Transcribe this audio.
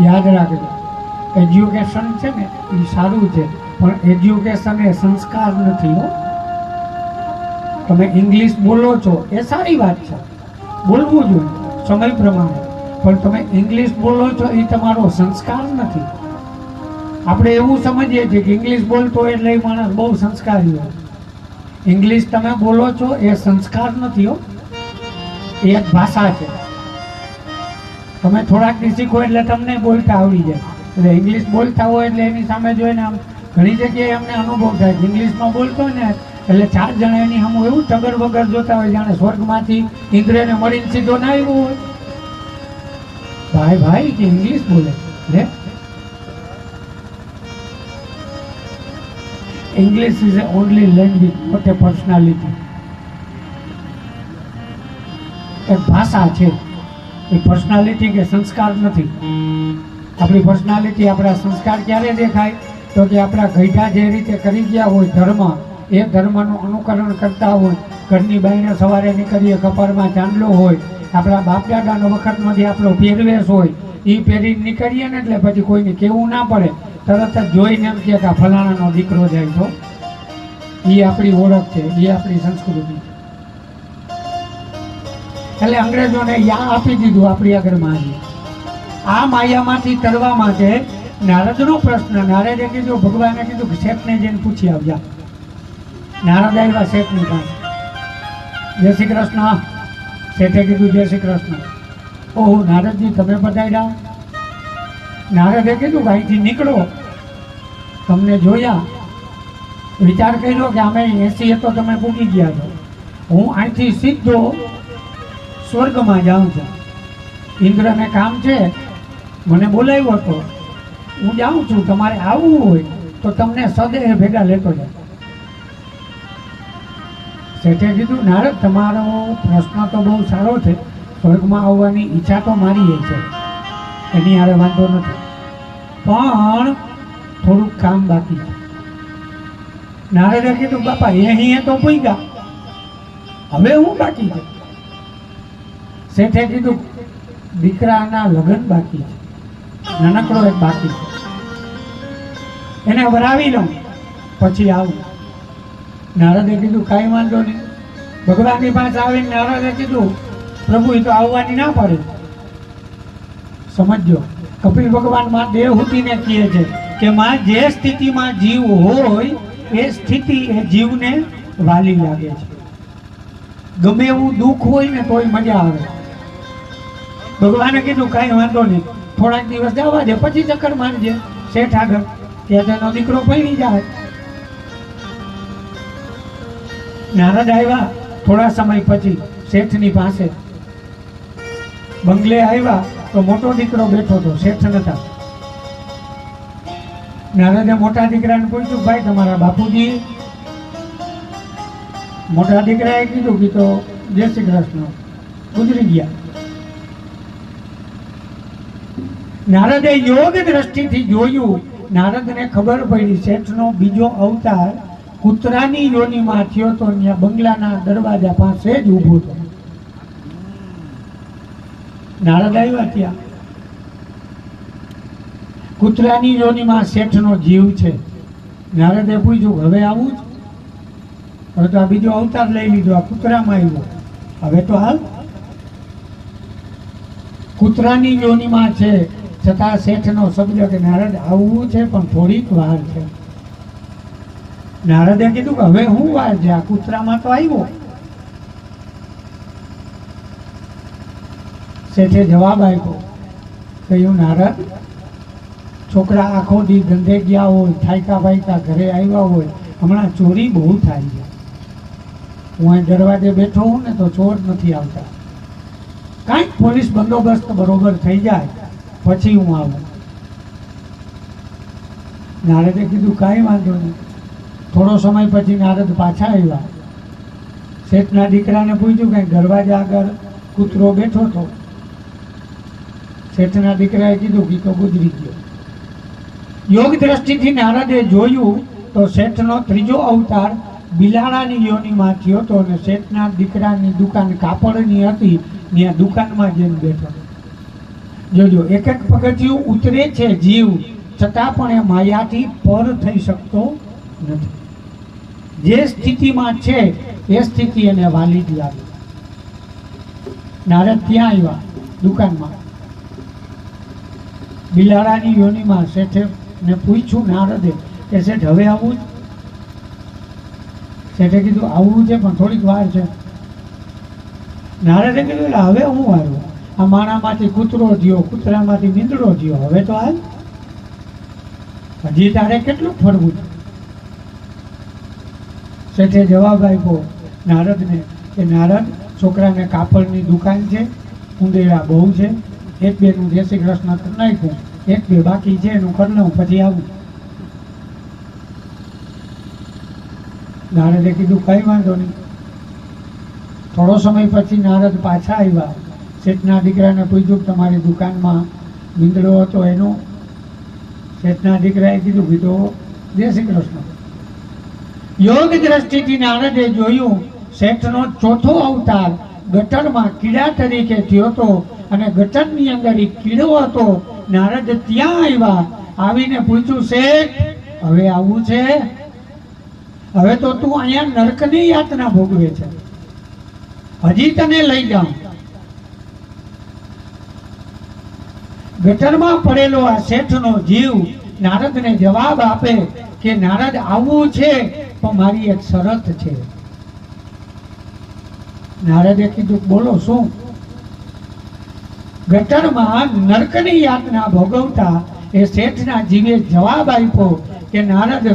યાદ રાખજો, એજ્યુકેશન છે ને એ સારું છે, પણ એજ્યુકેશન એ સંસ્કાર નથી હો. તમે ઇંગ્લિશ બોલો છો એ સારી વાત છે, બોલવું જોઈએ સમય પ્રમાણે, પણ તમે ઇંગ્લિશ બોલો છો એ તમારો સંસ્કાર નથી. આપણે એવું સમજીએ છીએ કે ઇંગ્લિશ બોલતો હોય એટલે એ માણસ બહુ સંસ્કારી હોય. ઇંગ્લિશ તમે બોલો છો એ સંસ્કાર નથી હો, એ એક ભાષા છે. તમે થોડાક દી શીખો એટલે તમને બોલતા આવડી જાય. એટલે ઇંગ્લિશ બોલતા હોય એટલે એની સામે જોઈને આમ ઘણી જગ્યાએ અમને અનુભવ થાય. ઇંગ્લિશમાં બોલતો હોય ને એટલે 4 જણા એની સામે એવું ટગર વગર જોતા હોય જાણે સ્વર્ગમાંથી ઇન્દ્રને મળીને સીધો ના આવ્યો હોય. ભાઈ ભાઈ કે ઇંગ્લિશ બોલે લે. English is the only language, not a personality. એક ભાષા છે, એ પર્સનાલિટી કે સંસ્કાર નથી. આપણી પર્સનાલિટી, આપણા સંસ્કાર ક્યારે દેખાય તો કે આપણા ગઈઢા જે રીતે કરી ગયા હોય ધર્મ, એ ધર્મનું અનુકરણ કરતા હોય. ઘરની બાઈને સવારે નીકળીએ, કપાળમાં ચાંદલો હોય, આપણા બાપ દાદાનો વખતમાંથી આપણો પહેરવેશ હોય, એ પહેરીને નીકળીએ ને એટલે પછી કોઈને કહેવું ના પડે, તરત જ જોઈને એમ કે ફલાણાનો દીકરો જાય તો એ આપણી ઓળખ છે, એ આપણી સંસ્કૃતિ છે. એટલે અંગ્રેજોને યા આપી દીધું આપણી આગળ માજી. આ માયામાંથી તરવા માટે નારદનો પ્રશ્ન, નારદે કીધું, ભગવાને કીધું કે શેઠને જઈને પૂછી આવજા. નારદ આવ્યા શેઠની પાસે, જય શ્રી કૃષ્ણ. શેઠે કીધું જય શ્રી કૃષ્ણ. ઓહો નારદજી તમે પધાર્યા. નારદે કીધું કે અહીંથી નીકળો, તમને જોયા, વિચાર કર્યો કે અમે 80 તો તમે પૂગી ગયા છો, હું અહીંથી સીધો સ્વર્ગમાં જાઉં છું. ઇન્દ્રને કામ છે, મને બોલાવ્યો હતો, હું જાઉં છું. તમારે આવવું હોય તો તમને સદે ભેગા લેતો જાય. શેઠે કીધું નારદ તમારો પ્રશ્ન તો બહુ સારો છે, સ્વર્ગમાં આવવાની ઈચ્છા તો મારી એ છે, એની હારે વાંધો નથી, પણ થોડુંક કામ બાકી છે. નારદે કીધું બાપા અહીં તો પૂગ્યા, હવે હું બાકી છે. શેઠે કીધું દીકરાના લગ્ન બાકી છે, નાનકડો એક બાકી છે, એને વરાવી લઉં પછી આવું. નારદે કીધું કાંઈ વાંધો નહીં. ભગવાનની પાસે આવીને નારદે કીધું પ્રભુ એ તો આવવાની ના પાડે. સમજો, કપિલ ભગવાન માં દેવહૂતિને કહે છે કે માં જે સ્થિતિમાં જીવ હોય એ સ્થિતિ એ જીવને વાલી લાગે છે. ગમે એવું દુઃખ હોય ને તોય મજા આવે. ભગવાને કીધું કાંઈ વાંધો નહીં, થોડાક દિવસ જવા દે, પછી ચક્કર મારજે શેઠ આગળ, કે તેનો દીકરો પૈણી જાય. નારદ આવ્યા થોડા સમય પછી શેઠની પાસે. બંગલે આવ્યા તો મોટો દીકરો બેઠો હતો, શેઠ નતા. નારદે મોટા દીકરાને પૂછ્યું ભાઈ તમારા બાપુજી? મોટા દીકરાએ કીધું કે તો જય શ્રી કૃષ્ણ, ગુજરી ગયા. નારદે યોગ દ્રષ્ટિથી જોયું, નારદને ખબર પડી શેઠનો બીજો અવતાર કૂતરાની યોનિમાં થયો તો ત્યાં બંગલાના દરવાજા પાસે જ ઊભો હતો. નારદ આવ્યા ત્યાં, કૂતરાની યોનિમાં શેઠનો જીવ છે. નારદે પૂછ્યું હવે આવું જ? હવે તો આ બીજો અવતાર લઈ લીધો, આ કૂતરામાં આવ્યો, હવે તો હાલ. કૂતરાની યોનિમાં છે છતાં શેઠનો શબ્દ કે નારદ આવવું છે પણ થોડીક વાર છે. નારદે કીધું કે હવે હું વાર છે, આ કૂતરામાં તો આવ્યો. શેઠે જવાબ આપ્યો, કહ્યું નારદ છોકરા આખો દી ધંધે ગયા હોય, થાયકા ભાઈકા ઘરે આવ્યા હોય, હમણાં ચોરી બહુ થાય છે. હું અહીં દરવાજે બેઠો હું ને તો ચોર નથી આવતા. કાંઈક પોલીસ બંદોબસ્ત બરોબર થઈ જાય પછી હું આવું. નારદે કીધું કાંઈ વાંધો નહીં. થોડો સમય પછી નારદ પાછા આવ્યા. શેઠના દીકરાને પૂછ્યું કે દરવાજા આગળ કૂતરો બેઠો હતો. શેઠના દીકરાએ કીધું કે તો ગુજરી ગયો. યોગ દ્રષ્ટિથી નારદે જોયું તો શેઠનો ત્રીજો અવતાર બિલાડાની યોનિમાં થયો હતો અને શેઠના દીકરાની દુકાન કાપડની હતી, ત્યાં દુકાનમાં જઈને બેઠો. જોજો, એક એક પગથિયું ઉતરે છે જીવ, છતાં પણ એ માયાથી પર થઈ શકતો નથી. જે સ્થિતિમાં છે એ સ્થિતિ એને વાલીદી આવી. નારદ ત્યાં આવ્યા દુકાનમાં, બિલાડાની યોનિમાં. શેઠે ને પૂછ્યું નારદે કે શેઠ હવે આવું જ? શેઠે કીધું આવવું છે પણ થોડીક વાર છે. નારદે કીધું એટલે હવે હું આવ્યો, આ માણામાંથી કૂતરો થયો, કૂતરામાંથી મીંદડો થયો, હવે તો હાલ, હજી તારે કેટલું ફરવું છે? શેઠે જવાબ આપ્યો નારદને કે નારદ, છોકરાને કાપડની દુકાન છે, ઉંદેડા બહુ છે, એક બેનું જય શ્રી કૃષ્ણ કરી નાખ્યું, એક બે બાકી છે એનું કરી લઉં પછી આવું. નારદે કીધું કઈ વાંધો નહીં. થોડો સમય પછી નારદ પાછા આવ્યા. શેઠના દીકરાને પૂછ્યું કે તમારી દુકાનમાં મીંદડો હતો એનો? શેઠના દીકરાએ કીધું કીધું જય શ્રી કૃષ્ણ. યોગ દ્રષ્ટિથી નારદે જોયું શેઠનો ચોથો અવતાર ગટરમાં કીડા તરીકે થયો હતો અને ગટરની અંદર એ કીડો હતો. નારદ ત્યાં આવ્યા, આવીને પૂછ્યું શેઠ હવે આવું છે? હવે તો તું અહીંયા નરકની યાતના ભોગવે છે, હજી તને લઈ જાઉં. ગટરમાં પડેલો આ શેઠનો જીવ નારદને જવાબ આપે કે નારદ આવવું છે પણ મારી એક શરત છે. નારદે કીધું બોલો શું? ગટરમાં નરકની યાતના ભોગવતા એ શેઠના જીવે જવાબ આપ્યો કે નારદ